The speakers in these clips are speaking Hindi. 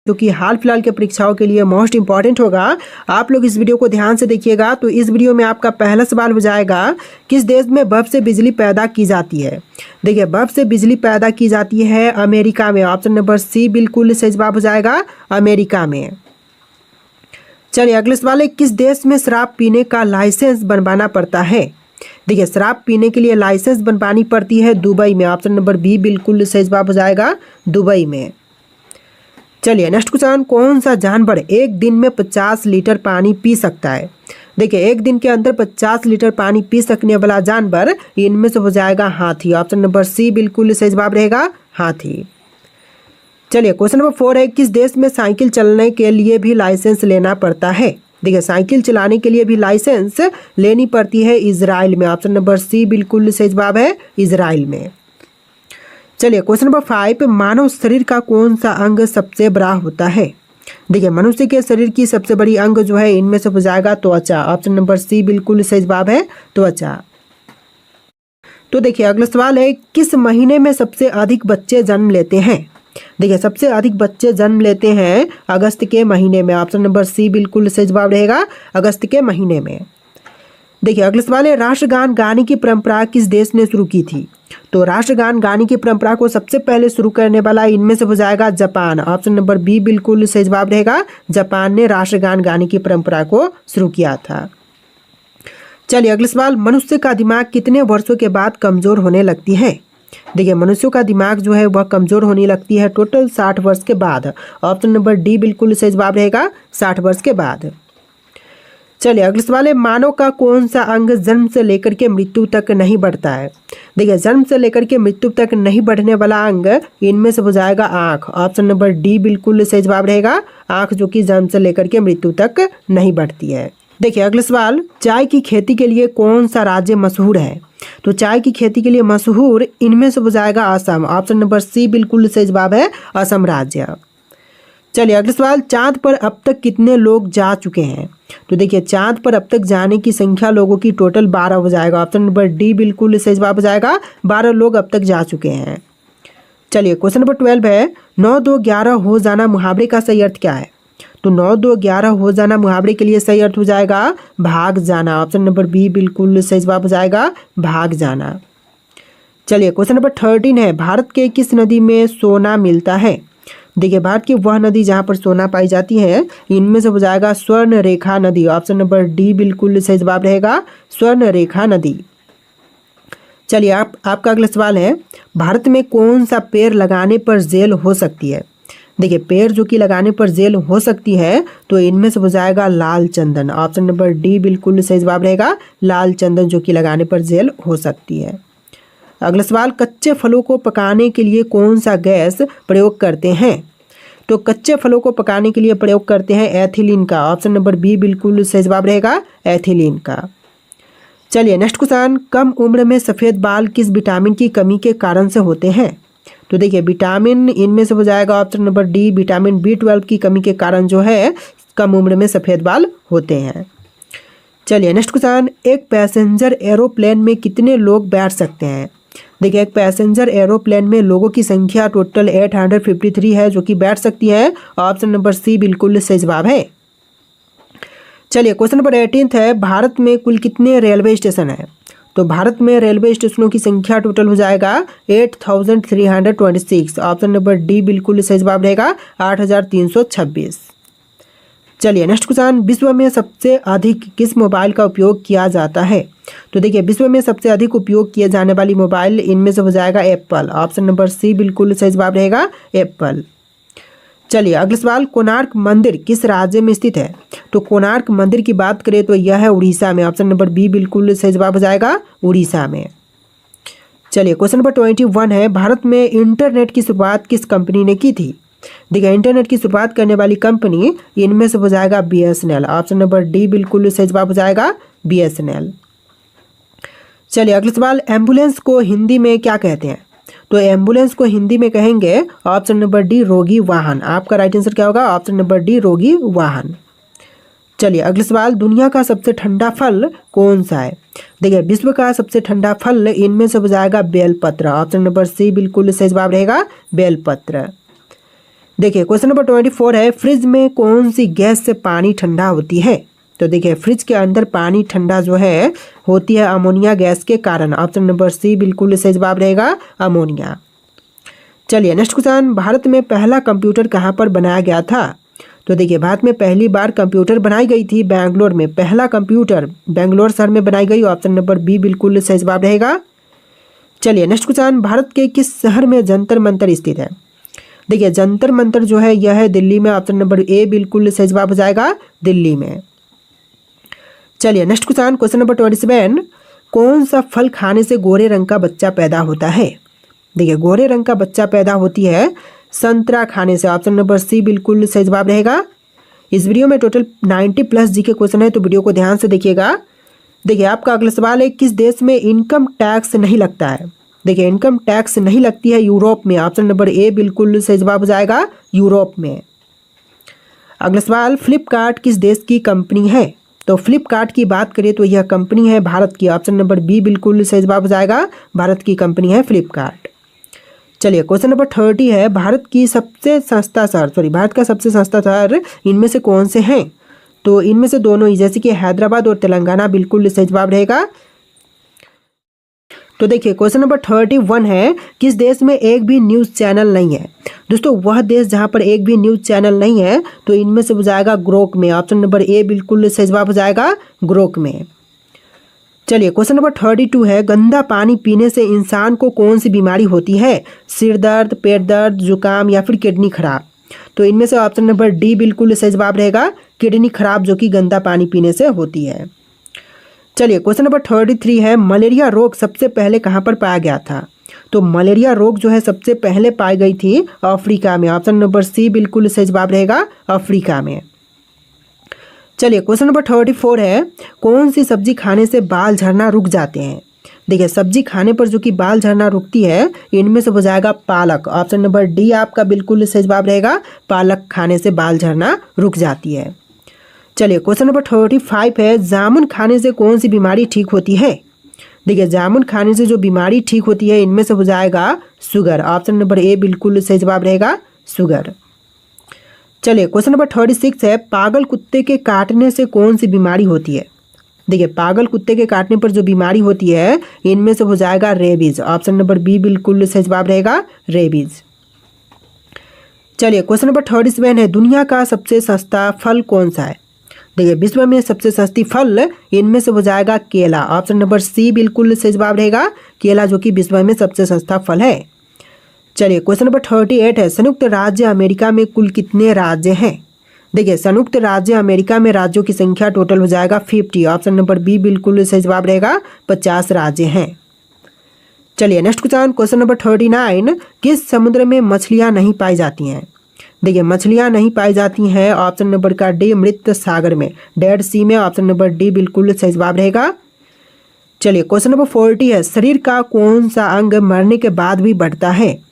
जो कि हाल फिलहाल के परीक्षाओं के लिए मोस्ट इंपॉर्टेंट होगा। आप लोग इस वीडियो को ध्यान से देखिएगा। तो इस वीडियो में आपका पहला सवाल हो जाएगा, किस देश में बर्फ से बिजली पैदा की जाती है। देखिए, बर्फ से बिजली पैदा की जाती है अमेरिका में। ऑप्शन नंबर सी बिल्कुल सही जवाब हो जाएगा, अमेरिका में। चलिए अगले सवाल है, किस देश में शराब पीने का लाइसेंस बनवाना पड़ता है। देखिए, शराब पीने के लिए लाइसेंस बनवानी पड़ती है दुबई में। ऑप्शन नंबर बी बिल्कुल सही जवाब हो जाएगा, दुबई में। चलिए नेक्स्ट क्वेश्चन, कौन सा जानवर एक दिन में 50 लीटर पानी पी सकता है। देखिए, एक दिन के अंदर 50 लीटर पानी पी सकने वाला जानवर इनमें से हो जाएगा हाथी। ऑप्शन नंबर सी बिल्कुल सही जवाब रहेगा, हाथी। चलिए क्वेश्चन नंबर 4 है, किस देश में साइकिल चलाने के लिए भी लाइसेंस लेना पड़ता है। देखिए, साइकिल चलाने के लिए भी लाइसेंस लेनी पड़ती है इजराइल में। ऑप्शन नंबर सी बिल्कुल सही जवाब है, इजराइल में। चलिए क्वेश्चन नंबर 5, मानव शरीर का कौन सा अंग सबसे बड़ा होता है। देखिए, मनुष्य के शरीर की सबसे बड़ी अंग जो है इनमें से हो जाएगा त्वचा। ऑप्शन नंबर सी बिल्कुल सही जवाब है, त्वचा। तो देखिए अगला सवाल है, किस महीने में सबसे अधिक बच्चे जन्म लेते हैं। देखिए, सबसे अधिक बच्चे जन्म लेते हैं अगस्त के महीने में। ऑप्शन नंबर सी बिल्कुल सही जवाब रहेगा, अगस्त के महीने में। देखिए अगला सवाल है, राष्ट्रगान गाने की परंपरा किस देश ने शुरू की थी। तो राष्ट्रगान गाने की परंपरा को सबसे पहले शुरू करने वाला इनमें से हो जाएगा जापान। ऑप्शन नंबर बी बिल्कुल सही जवाब रहेगा, जापान ने राष्ट्रगान गाने की परंपरा को शुरू किया था। चलिए अगला सवाल, मनुष्य का दिमाग कितने वर्षों के बाद कमजोर होने लगती है। देखिए, मनुष्यों का दिमाग जो है वह कमजोर होने लगती है टोटल 60 वर्ष के बाद। ऑप्शन नंबर डी बिल्कुल सही जवाब रहेगा, 60 वर्ष के बाद। चलिए अगला सवाल है, मानव का कौन सा अंग जन्म से लेकर के मृत्यु तक नहीं बढ़ता है। देखिए, जन्म से लेकर के मृत्यु तक नहीं बढ़ने वाला अंग इनमें से हो जाएगा आँख। ऑप्शन नंबर डी बिल्कुल सही जवाब रहेगा, आँख, जो कि जन्म से लेकर के मृत्यु तक नहीं बढ़ती है। देखिए अगला सवाल, चाय की खेती के लिए कौन सा राज्य मशहूर है। तो चाय की खेती के लिए मशहूर इनमें से हो जाएगा असम। ऑप्शन नंबर सी बिल्कुल सही जवाब है, असम राज्य। चलिए अगला सवाल, चांद पर अब तक कितने लोग जा चुके हैं। तो देखिए, चांद पर अब तक जाने की संख्या लोगों की टोटल 12 हो जाएगा। ऑप्शन नंबर डी बिल्कुल सही जवाब हो जाएगा, 12 लोग अब तक जा चुके हैं। चलिए क्वेश्चन नंबर 12 है, 9 2 11 हो जाना मुहावरे का सही अर्थ क्या है। तो 9 2 11 हो जाना मुहावरे के लिए सही अर्थ हो जाएगा भाग जाना। ऑप्शन नंबर बी बिल्कुल सही जवाब हो जाएगा, भाग जाना। चलिए क्वेश्चन नंबर 13 है, भारत के किस नदी में सोना मिलता है। देखिए, भारत की वह नदी जहाँ पर सोना पाई जाती है इनमें से हो जाएगा स्वर्ण रेखा नदी। ऑप्शन नंबर डी बिल्कुल सही जवाब रहेगा, स्वर्ण रेखा नदी। चलिए आपका अगला सवाल है, भारत में कौन सा पेड़ लगाने पर जेल हो सकती है। देखिए, पेड़ जो कि लगाने पर जेल हो सकती है तो इनमें से हो जाएगा लाल चंदन। ऑप्शन नंबर डी बिल्कुल सही जवाब रहेगा, लाल चंदन, जो कि लगाने पर जेल हो सकती है। अगला सवाल, कच्चे फलों को पकाने के लिए कौन सा गैस प्रयोग करते हैं। तो कच्चे फलों को पकाने के लिए प्रयोग करते हैं एथिलीन का। ऑप्शन नंबर बी बिल्कुल सही जवाब रहेगा, एथिलीन का। चलिए नेक्स्ट क्वेश्चन, कम उम्र में सफ़ेद बाल किस विटामिन की कमी के कारण से होते हैं। तो देखिए, विटामिन इनमें से हो जाएगा option number D, vitamin B12 की कमी के कारण जो है कम उम्र में सफ़ेद बाल होते हैं। चलिए नेक्स्ट क्वेश्चन, एक पैसेंजर एरोप्लेन में कितने लोग बैठ सकते हैं। देखिए, एक पैसेंजर एरोप्लेन में लोगों की संख्या टोटल 853 है जो कि बैठ सकती है। ऑप्शन नंबर सी बिल्कुल सही जवाब है। चलिए क्वेश्चन नंबर 18 है, भारत में कुल कितने रेलवे स्टेशन हैं। तो भारत में रेलवे स्टेशनों की संख्या टोटल हो जाएगा 8326। ऑप्शन नंबर डी बिल्कुल सही जवाब रहेगा, 8326। चलिए नेक्स्ट क्वेश्चन, विश्व में सबसे अधिक किस मोबाइल का उपयोग किया जाता है। तो देखिए, विश्व में सबसे अधिक उपयोग किए जाने वाली मोबाइल इनमें से हो जाएगा एप्पल। ऑप्शन नंबर सी बिल्कुल सही जवाब रहेगा, एप्पल। चलिए अगला सवाल, कोणार्क मंदिर किस राज्य में स्थित है। तो कोणार्क मंदिर की बात करें तो यह है उड़ीसा में। ऑप्शन नंबर बी बिल्कुल सही जवाब हो जाएगा, उड़ीसा में। चलिए क्वेश्चन नंबर 21 है, भारत में इंटरनेट की शुरुआत किस कंपनी ने की थी। देखिए, इंटरनेट की शुरुआत करने वाली कंपनी इनमें से हो जाएगा BSNL। ऑप्शन नंबर डी बिल्कुल सही जवाब हो जाएगा, BSNL। चलिए अगला सवाल, एम्बुलेंस को हिंदी में क्या कहते हैं। तो एम्बुलेंस को हिंदी में कहेंगे ऑप्शन नंबर डी, रोगी वाहन। आपका राइट आंसर क्या होगा, ऑप्शन नंबर डी, रोगी वाहन। चलिए अगला सवाल, दुनिया का सबसे ठंडा फल कौन सा है। देखिए, विश्व का सबसे ठंडा फल इनमें से हो जाएगा बेलपत्र। ऑप्शन नंबर सी बिल्कुल सही जवाब रहेगा, बेलपत्र। देखिए क्वेश्चन नंबर 24 है, फ्रिज में कौन सी गैस से पानी ठंडा होती है? तो देखिए फ्रिज के अंदर पानी ठंडा जो है होती है अमोनिया गैस के कारण। ऑप्शन नंबर सी बिल्कुल सही जवाब रहेगा, अमोनिया। चलिए नेक्स्ट क्वेश्चन, भारत में पहला कंप्यूटर कहाँ पर बनाया गया था? तो देखिए भारत में पहली बार कंप्यूटर बनाई गई थी बेंगलोर में। पहला कंप्यूटर बेंगलोर शहर में बनाई गई। ऑप्शन नंबर बी बिल्कुल सही जवाब रहेगा। चलिए नेक्स्ट क्वेश्चन, भारत के किस शहर में जंतर मंतर स्थित है? देखिए जंतर मंतर जो है यह है दिल्ली में। ऑप्शन नंबर ए बिल्कुल सही जवाब हो जाएगा, दिल्ली में। चलिए नेक्स्ट क्वेश्चन, क्वेश्चन नंबर 27, कौन सा फल खाने से गोरे रंग का बच्चा पैदा होता है? देखिए गोरे रंग का बच्चा पैदा होती है संतरा खाने से। ऑप्शन नंबर सी बिल्कुल सही जवाब रहेगा। इस वीडियो में टोटल 90+ जी के क्वेश्चन है, तो वीडियो को ध्यान से देखिएगा। देखिए आपका अगला सवाल है, किस देश में इनकम टैक्स नहीं लगता है? देखिए इनकम टैक्स नहीं लगती है यूरोप में। ऑप्शन नंबर ए बिल्कुल सही जवाब हो जाएगा, यूरोप में। अगला सवाल, फ्लिपकार्ट किस देश की कंपनी है? तो फ्लिपकार्ट की बात करें तो यह कंपनी है भारत की। ऑप्शन नंबर बी बिल्कुल सही जवाब हो जाएगा, भारत की कंपनी है फ्लिपकार्ट। चलिए क्वेश्चन नंबर 30 है, भारत का सबसे सस्ता शहर इनमें से कौन से हैं? तो इनमें से दोनों ही, जैसे कि हैदराबाद और तेलंगाना, बिल्कुल सही जवाब रहेगा। तो देखिए क्वेश्चन नंबर 31 है, किस देश में एक भी न्यूज़ चैनल नहीं है? दोस्तों वह देश जहां पर एक भी न्यूज़ चैनल नहीं है, तो इनमें से हो जाएगा ग्रोक में। ऑप्शन नंबर ए बिल्कुल सही जवाब हो जाएगा, ग्रोक में। चलिए क्वेश्चन नंबर 32 है, गंदा पानी पीने से इंसान को कौन सी बीमारी होती है? सिर दर्द, पेट दर्द, जुकाम या फिर किडनी खराब? तो इनमें से ऑप्शन नंबर डी बिल्कुल सही जवाब रहेगा, किडनी खराब, जो कि गंदा पानी पीने से होती है। चलिए क्वेश्चन नंबर 33 है, मलेरिया रोग सबसे पहले कहाँ पर पाया गया था? तो मलेरिया रोग जो है सबसे पहले पाई गई थी अफ्रीका में। ऑप्शन नंबर सी बिल्कुल सही जवाब रहेगा, अफ्रीका में। चलिए क्वेश्चन नंबर 34 है, कौन सी सब्जी खाने से बाल झड़ना रुक जाते हैं? देखिए सब्जी खाने पर जो कि बाल झड़ना रुकती है, इनमें से हो जाएगा पालक। ऑप्शन नंबर डी आपका बिल्कुल सही जवाब रहेगा, पालक खाने से बाल झड़ना रुक जाती है। चलिए क्वेश्चन नंबर 35 है, जामुन खाने से कौन सी बीमारी ठीक होती है? देखिए जामुन खाने से जो बीमारी ठीक होती है, इनमें से हो जाएगा शुगर। ऑप्शन नंबर ए बिल्कुल सही जवाब रहेगा, शुगर। चलिए क्वेश्चन नंबर 36 है, पागल कुत्ते के काटने से कौन सी बीमारी होती है? देखिए पागल कुत्ते के काटने पर जो बीमारी होती है, इनमें से हो जाएगा रेबीज। ऑप्शन नंबर बी बिल्कुल सही जवाब रहेगा, रेबीज। चलिए क्वेश्चन नंबर 37 है, दुनिया का सबसे सस्ता फल कौन सा है? देखिए विश्व में सबसे सस्ती फल इनमें से हो जाएगा केला। ऑप्शन नंबर सी बिल्कुल सही जवाब रहेगा, केला, जो कि विश्व में सबसे सस्ता फल है। चलिए क्वेश्चन नंबर 38 है, संयुक्त राज्य अमेरिका में कुल कितने राज्य हैं? देखिए संयुक्त राज्य अमेरिका में राज्यों की संख्या टोटल हो जाएगा 50। ऑप्शन नंबर बी बिल्कुल सही जवाब रहेगा, 50 राज्य हैं। चलिए नेक्स्ट क्वेश्चन नंबर 39, किस समुद्र में मछलियां नहीं पाई जाती हैं? देखिए मछलियां नहीं पाई जाती हैं, ऑप्शन नंबर का डी मृत सागर में, डेड सी में। ऑप्शन नंबर डी बिल्कुल सही जवाब रहेगा। चलिए क्वेश्चन नंबर 40 है, शरीर का कौन सा अंग मरने के बाद भी बढ़ता है?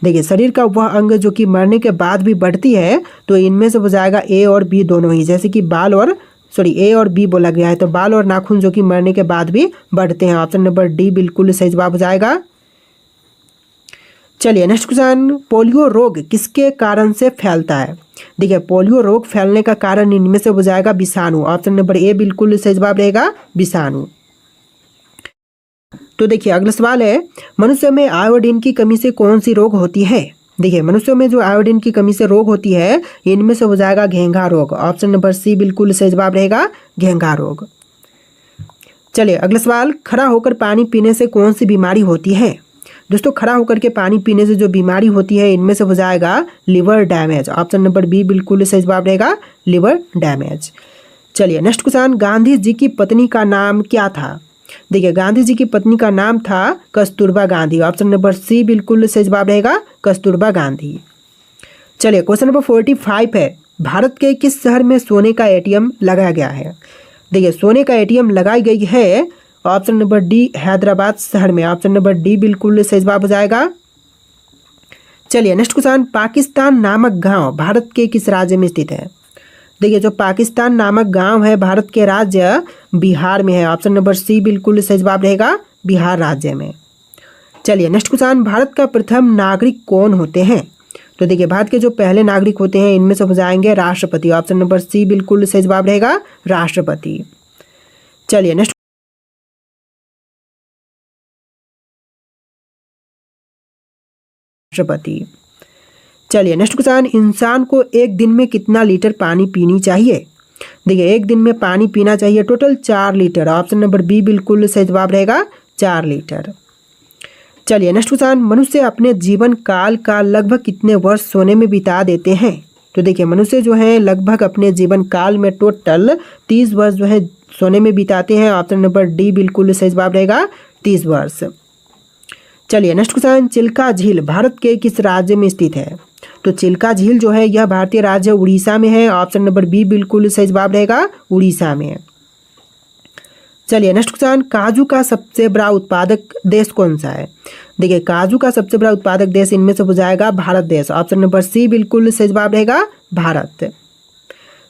देखिए शरीर का वह अंग जो कि मरने के बाद भी बढ़ती है, तो इनमें से हो जाएगा ए और बी दोनों ही, जैसे कि ए और बी बोला गया है, तो बाल और नाखून जो कि मरने के बाद भी बढ़ते हैं। ऑप्शन नंबर डी बिल्कुल सही जवाब हो जाएगा। चलिए नेक्स्ट क्वेश्चन, पोलियो रोग किसके कारण से फैलता है? देखिए पोलियो रोग फैलने का कारण इनमें से हो जाएगा विषाणु। ऑप्शन नंबर ए बिल्कुल सही जवाब रहेगा, विषाणु। तो देखिए अगला सवाल है, मनुष्य में आयोडीन की कमी से कौन सी रोग होती है? देखिए मनुष्यों में जो आयोडीन की कमी से रोग होती है, इनमें से हो जाएगा घेंघा रोग। ऑप्शन नंबर सी बिल्कुल सही जवाब रहेगा, घेंघा रोग। चलिए अगला सवाल, खड़ा होकर पानी पीने से कौन सी बीमारी होती है? दोस्तों खड़ा होकर के पानी पीने से जो बीमारी होती है, इनमें से हो जाएगा liver damage. Option number B बिल्कुल सही जवाब रहेगा, लिवर डैमेज। चलिए नेक्स्ट क्वेश्चन, गांधी जी की पत्नी का नाम क्या था? देखिए गांधी जी की पत्नी का नाम था Kasturba Gandhi. Option number C बिल्कुल सही जवाब रहेगा, कस्तूरबा गांधी। चलिए क्वेश्चन नंबर 45 है, भारत के किस शहर में सोने का एटीएम लगाया गया है? देखिए सोने का एटीएम लगाई गई है ऑप्शन नंबर डी हैदराबाद शहर में। ऑप्शन नंबर डी बिल्कुल सही जवाब हो जाएगा। चलिए नेक्स्ट क्वेश्चन, पाकिस्तान नामक गांव भारत के किस राज्य में स्थित है? देखिए जो पाकिस्तान नामक गांव है भारत के राज्य बिहार में है। ऑप्शन नंबर सी बिल्कुल सही जवाब रहेगा, बिहार राज्य में। चलिए नेक्स्ट क्वेश्चन, भारत का प्रथम नागरिक कौन होते हैं? तो देखिए भारत के जो पहले नागरिक होते हैं इनमें से हो जाएंगे राष्ट्रपति। ऑप्शन नंबर सी बिल्कुल सही जवाब रहेगा, राष्ट्रपति। चलिए नेक्स्ट राष्ट्रपति। चलिए नेक्स्ट क्वेश्चन, इंसान को एक दिन में कितना लीटर पानी पीनी चाहिए? देखिए एक दिन में पानी पीना चाहिए total 4 litre. Option number B बिल्कुल सही जवाब रहेगा, 4 लीटर। चलिए नेक्स्ट क्वेश्चन, मनुष्य अपने जीवन काल का लगभग कितने वर्ष सोने में बिता देते हैं? तो देखिए मनुष्य जो है लगभग अपने जीवन काल में टोटल 30 वर्ष जो है सोने में बिताते हैं। ऑप्शन नंबर डी बिल्कुल सही जवाब रहेगा, 30 वर्ष। चलिए नेक्स्ट क्वेश्चन, चिल्का झील भारत के किस राज्य में स्थित है? तो चिल्का झील जो है यह भारतीय राज्य उड़ीसा में है। ऑप्शन नंबर बी बिल्कुल सही जवाब रहेगा, उड़ीसा में। चलिए नेक्स्ट क्वेश्चन, काजू का सबसे बड़ा उत्पादक देश कौन सा है? देखिए काजू का सबसे बड़ा उत्पादक देश इनमें से हो जाएगा भारत देश। ऑप्शन नंबर सी बिल्कुल सही जवाब रहेगा, भारत।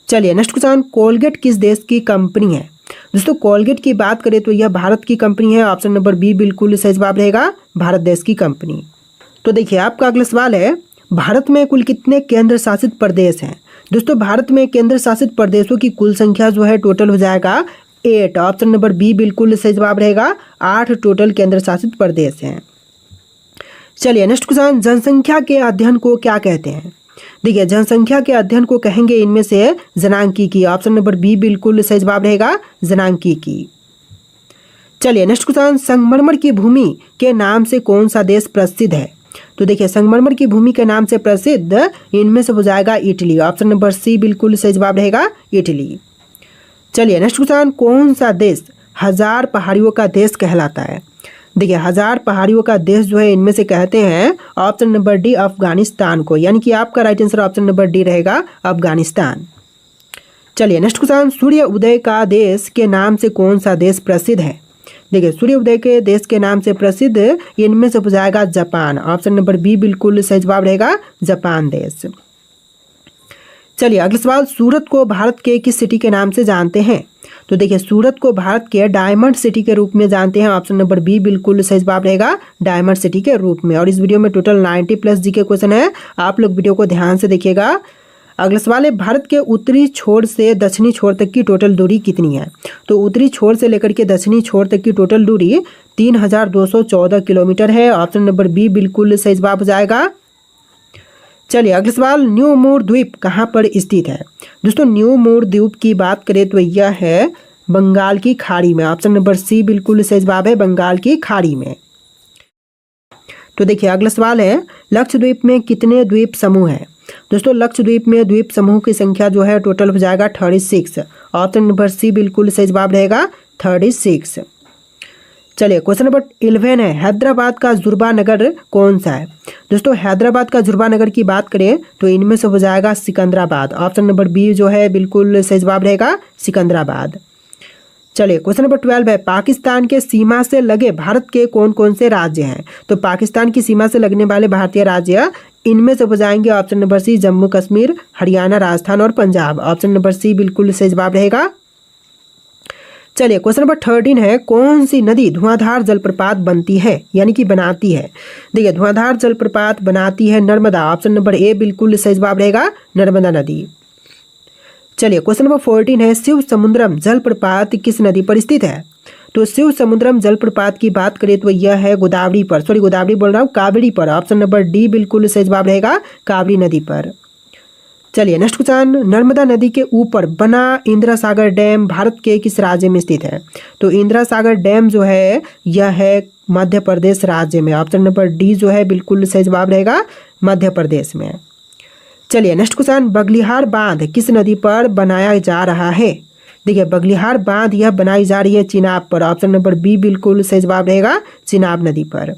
चलिए नेक्स्ट क्वेश्चन, कोलगेट किस देश की कंपनी है? दोस्तों कोलगेट की बात करें तो यह भारत की कंपनी है। ऑप्शन नंबर बी बिल्कुल सही जवाब रहेगा, भारत देश की कंपनी। तो देखिए आपका अगला सवाल है, भारत में कुल कितने केंद्र शासित प्रदेश हैं? दोस्तों भारत में केंद्र शासित प्रदेशों की कुल संख्या जो है टोटल हो जाएगा 8। ऑप्शन नंबर बी बिल्कुल सही जवाब रहेगा, 8 टोटल केंद्र शासित प्रदेश हैं। चलिए नेक्स्ट क्वेश्चन, जनसंख्या के अध्ययन को क्या कहते हैं? देखिए जनसंख्या के अध्ययन को कहेंगे इनमें से जनांकीकी। ऑप्शन नंबर बी बिल्कुल सही जवाब रहेगा, जनांकीकी। चलिए नेक्स्ट क्वेश्चन, संगमरमर की भूमि के नाम से कौन सा देश प्रसिद्ध है? तो देखिए संगमरमर की भूमि के नाम से प्रसिद्ध इनमें से हो जाएगा इटली। ऑप्शन नंबर सी बिल्कुल सही जवाब रहेगा, इटली। चलिए नेक्स्ट क्वेश्चन, कौन सा देश 1000 पहाड़ियों का देश कहलाता है? देखिए 1000 पहाड़ियों का देश जो है इनमें से कहते हैं ऑप्शन नंबर डी अफगानिस्तान को, यानी कि आपका right answer option number D रहेगा, अफगानिस्तान। चलिए नेक्स्ट क्वेश्चन, सूर्य उदय का देश के नाम से कौन सा देश प्रसिद्ध है? देखिए सूर्य उदय के देश के नाम से प्रसिद्ध इनमें से हो जाएगा जापान। ऑप्शन नंबर बी बिल्कुल सही जवाब रहेगा, जापान देश। चलिए अगला सवाल, सूरत को भारत के किस सिटी के नाम से जानते हैं? तो देखिए सूरत को भारत के डायमंड सिटी के रूप में जानते हैं। ऑप्शन नंबर बी बिल्कुल सही जवाब रहेगा, डायमंड सिटी के रूप में। और इस वीडियो में टोटल 90+ जीके क्वेश्चन है, आप लोग वीडियो को ध्यान से देखिएगा। अगला सवाल है, भारत के उत्तरी छोर से दक्षिणी छोर तक की टोटल दूरी कितनी है? तो उत्तरी छोर से लेकर के दक्षिणी छोर तक की टोटल दूरी 3214 किलोमीटर है। ऑप्शन नंबर बी बिल्कुल सही जवाब हो जाएगा। चलिए अगला सवाल, न्यू मूर द्वीप कहाँ पर स्थित है? दोस्तों न्यू मूर द्वीप की बात करें तो यह है बंगाल की खाड़ी में। ऑप्शन नंबर सी बिल्कुल सही जवाब है, बंगाल की खाड़ी में। तो देखिए अगला सवाल है, लक्षद्वीप में कितने द्वीप समूह हैं? दोस्तों लक्षद्वीप में द्वीप समूह की संख्या जो है टोटल हो जाएगा 36। ऑप्शन नंबर सी बिल्कुल सही जवाब रहेगा, 36। चलिए क्वेश्चन नंबर 11 है, हैदराबाद का जुर्बा नगर कौन सा है? दोस्तों हैदराबाद का जुर्बा नगर की बात करें तो इनमें से हो जाएगा सिकंदराबाद। ऑप्शन नंबर बी जो है बिल्कुल सही जवाब रहेगा, सिकंदराबाद। चलिए क्वेश्चन नंबर 12 है, पाकिस्तान के सीमा से लगे भारत के कौन कौन से राज्य हैं? तो पाकिस्तान की सीमा से लगने वाले भारतीय राज्य इनमें से हो जाएंगे option number C Jammu Kashmir, Haryana, Rajasthan और पंजाब। ऑप्शन नंबर सी बिल्कुल सही जवाब रहेगा। चलिए क्वेश्चन नंबर 13 है, कौन सी नदी धुआंधार जलप्रपात बनती है यानी कि बनाती है? देखिए धुआंधार जलप्रपात बनाती है नर्मदा। ऑप्शन नंबर ए बिल्कुल सही जवाब रहेगा, नर्मदा नदी। चलिए क्वेश्चन नंबर 14 है, शिव समुद्रम जलप्रपात किस नदी पर स्थित है? तो शिव समुद्रम जलप्रपात की बात करें तो यह है गोदावरी पर, सॉरी गोदावरी बोल रहा हूँ, कावेरी पर। ऑप्शन नंबर डी बिल्कुल सही जवाब रहेगा, कावेरी नदी पर। चलिए नेक्स्ट क्वेश्चन, नर्मदा नदी के ऊपर बना इंदिरा सागर डैम भारत के किस राज्य में स्थित है? तो इंदिरा सागर डैम जो है यह है मध्य प्रदेश राज्य में। ऑप्शन नंबर डी जो है बिल्कुल सही जवाब रहेगा, मध्य प्रदेश में। चलिए नेक्स्ट क्वेश्चन, बगलिहार बांध किस नदी पर बनाया जा रहा है? देखिए बगलिहार बांध यह बनाई जा रही है चिनाब पर। ऑप्शन नंबर बी बिल्कुल सही जवाब रहेगा, चिनाब नदी पर।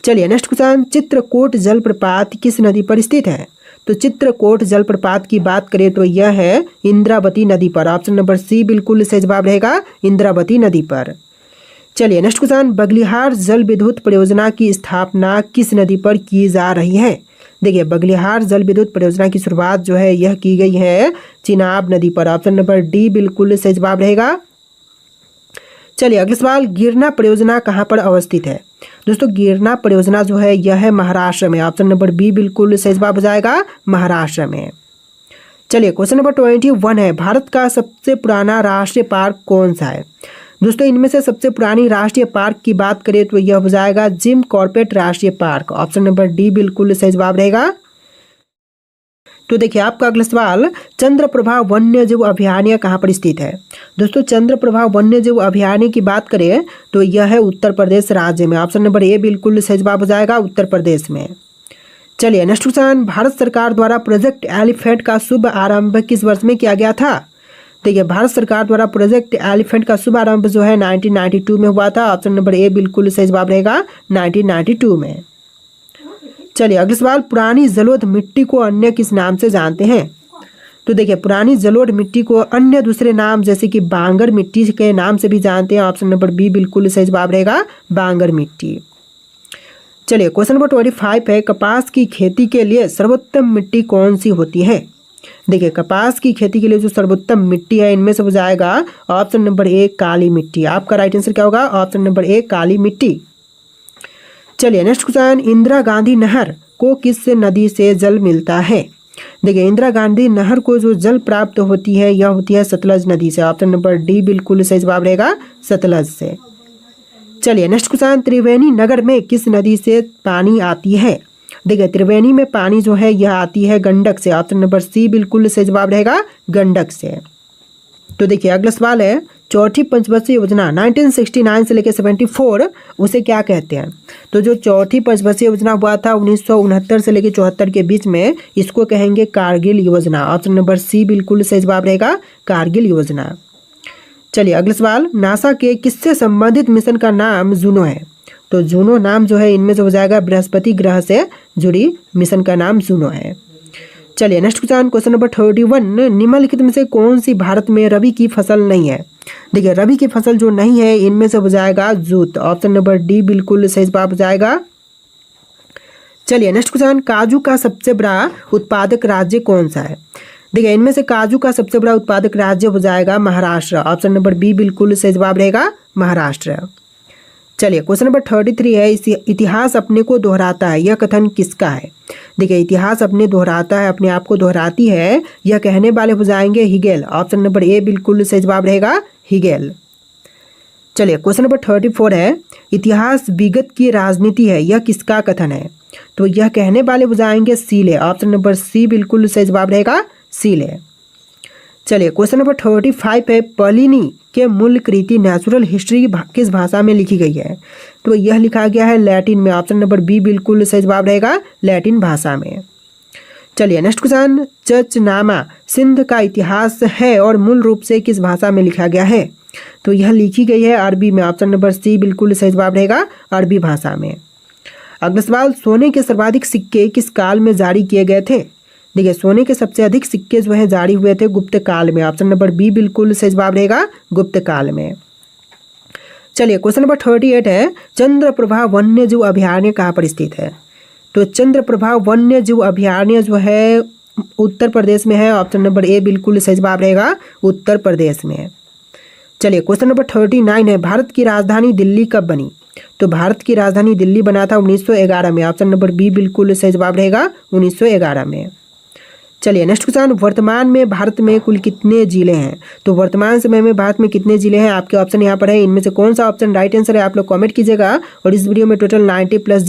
चलिए नेक्स्ट क्वेश्चन, चित्रकूट जलप्रपात किस नदी पर स्थित है? तो चित्रकूट जलप्रपात की बात करें तो यह है इंद्रावती नदी पर। ऑप्शन नंबर सी बिल्कुल सही जवाब रहेगा, इंद्रावती नदी पर। चलिए नेक्स्ट क्वेश्चन, बगलिहार जल विद्युत परियोजना की स्थापना किस नदी पर की जा रही है? देखिए बगलिहार जल विद्युत परियोजना की शुरुआत जो है यह की गई है चिनाब नदी पर। ऑप्शन नंबर डी बिल्कुल सही जवाब रहेगा। चलिए अगला सवाल, गिरना परियोजना कहाँ पर अवस्थित है? दोस्तों गिरना परियोजना जो है यह है महाराष्ट्र में। ऑप्शन नंबर बी बिल्कुल सही जवाब हो जाएगा, महाराष्ट्र में। चलिए क्वेश्चन नंबर 21 है, भारत का सबसे पुराना राष्ट्रीय पार्क कौन सा है? दोस्तों इनमें से सबसे पुरानी राष्ट्रीय पार्क की बात करें तो यह हो जाएगा जिम कॉर्बेट राष्ट्रीय पार्क। ऑप्शन नंबर डी बिल्कुल सही जवाब रहेगा। तो देखिए आपका अगला सवाल, चंद्रप्रभा वन्यजीव अभयारण्य कहाँ पर स्थित है? दोस्तों चंद्रप्रभा वन्यजीव अभयारण्य की बात करें तो यह है उत्तर प्रदेश राज्य में। ऑप्शन नंबर ए बिल्कुल सही जवाब हो जाएगा, उत्तर प्रदेश में। चलिए नेक्स्ट क्वेश्चन, भारत सरकार द्वारा प्रोजेक्ट एलिफेंट का शुभ आरंभ किस वर्ष में किया गया था? देखिए भारत सरकार द्वारा प्रोजेक्ट एलिफेंट का शुभ आरंभ जो है 1992 में हुआ था। ऑप्शन नंबर ए बिल्कुल सही जवाब रहेगा, 1992 में। चलिए अगला सवाल, पुरानी जलोढ़ मिट्टी को अन्य किस नाम से जानते हैं? तो देखिए पुरानी जलोढ़ मिट्टी को अन्य दूसरे नाम जैसे कि बांगर मिट्टी के नाम से भी जानते हैं। ऑप्शन नंबर बी बिल्कुल सही जवाब रहेगा, बांगर मिट्टी। चलिए क्वेश्चन नंबर 25 है, कपास की खेती के लिए सर्वोत्तम मिट्टी कौन सी होती है? देखिए कपास की खेती के लिए जो सर्वोत्तम मिट्टी है इनमें से हो जाएगा ऑप्शन नंबर ए काली मिट्टी। आपका राइट आंसर क्या होगा? ऑप्शन नंबर ए काली मिट्टी। चलिए नेक्स्ट क्वेश्चन, इंदिरा गांधी नहर को किस नदी से जल मिलता है? देखिए इंदिरा गांधी नहर को जो जल प्राप्त होती है यह होती है सतलज नदी से। ऑप्शन नंबर डी बिल्कुल सही जवाब रहेगा, सतलज से। चलिए नेक्स्ट क्वेश्चन, त्रिवेणी नगर में किस नदी से पानी आती है? देखिए त्रिवेणी में पानी जो है यह आती है गंडक से। ऑप्शन नंबर सी बिल्कुल सही जवाब रहेगा, गंडक से। तो देखिए अगला सवाल है, चौथी पंचवर्षीय योजना 1969 से लेकर 74 उसे क्या कहते हैं? तो जो चौथी पंचवर्षीय योजना हुआ था 1969 से लेकर 74 के बीच में, इसको कहेंगे कारगिल योजना। ऑप्शन नंबर सी बिल्कुल सही जवाब रहेगा, कारगिल योजना। चलिए अगला सवाल, नासा के किससे संबंधित मिशन का नाम जूनो है? तो जूनो नाम जो है इनमें से हो जाएगा बृहस्पति ग्रह से जुड़ी मिशन का नाम जूनो है। चलिए नेक्स्ट क्वेश्चन नंबर 31, निम्नलिखित में से कौन सी भारत में रबी की फसल नहीं है? देखिए रबी की फसल जो नहीं है इनमें से हो जाएगा जूट। ऑप्शन नंबर डी बिल्कुल सही जवाब हो जाएगा। चलिए नेक्स्ट क्वेश्चन, काजू का सबसे बड़ा उत्पादक राज्य कौन सा है? देखिए इनमें से काजू का सबसे बड़ा उत्पादक राज्य हो जाएगा महाराष्ट्र। ऑप्शन नंबर बी बिल्कुल सही जवाब रहेगा, महाराष्ट्र। चलिए क्वेश्चन नंबर 33 है, इतिहास अपने को दोहराता है, यह कथन किसका है? देखिए इतिहास अपने दोहराता है, अपने आप को दोहराती है, यह कहने वाले हो जाएंगे हिगेल। ऑप्शन नंबर ए बिल्कुल सही जवाब रहेगा, हिगेल। चलिए क्वेश्चन नंबर 34 है, इतिहास विगत की राजनीति है, यह किसका कथन है? तो यह कहने वाले हो जाएंगे सीले। ऑप्शन नंबर सी बिल्कुल सही जवाब रहेगा, सीले। चलिए क्वेश्चन नंबर 35 है, प्लिनी के मूल कृति नेचुरल हिस्ट्री किस भाषा में लिखी गई है? तो यह लिखा गया है लैटिन में। ऑप्शन नंबर बी बिल्कुल सही जवाब रहेगा, लैटिन भाषा में। चलिए नेक्स्ट क्वेश्चन, चचनामा सिंध का इतिहास है और मूल रूप से किस भाषा में लिखा गया है? तो यह लिखी गई है अरबी में। ऑप्शन नंबर सी बिल्कुल सही जवाब रहेगा, अरबी भाषा में। अगला सवाल, सोने के सर्वाधिक सिक्के किस काल में जारी किए गए थे? देखिए सोने के सबसे अधिक सिक्के जो है जारी हुए थे गुप्त काल में। ऑप्शन नंबर बी बिल्कुल सही जवाब रहेगा, गुप्त काल में। चलिए क्वेश्चन नंबर 38 है, चंद्रप्रभा वन्यजीव अभयारण्य कहाँ पर स्थित है? तो चंद्रप्रभा वन्यजीव अभयारण्य जो है उत्तर प्रदेश में है। ऑप्शन नंबर ए बिल्कुल सही जवाब रहेगा, उत्तर प्रदेश में। चलिए क्वेश्चन नंबर 39 है, भारत की राजधानी दिल्ली कब बनी? तो भारत की राजधानी दिल्ली बना था 1911 में। ऑप्शन नंबर बी बिल्कुल सही जवाब रहेगा, 1911 में। चलिए नेक्स्ट क्वेश्चन, वर्तमान में भारत में कुल कितने जिले हैं? तो वर्तमान समय में भारत में कितने जिले हैं? आपके ऑप्शन यहाँ पर है, इनमें से कौन सा ऑप्शन राइट आंसर है आप लोग कमेंट कीजिएगा। और इस वीडियो में टोटल 90+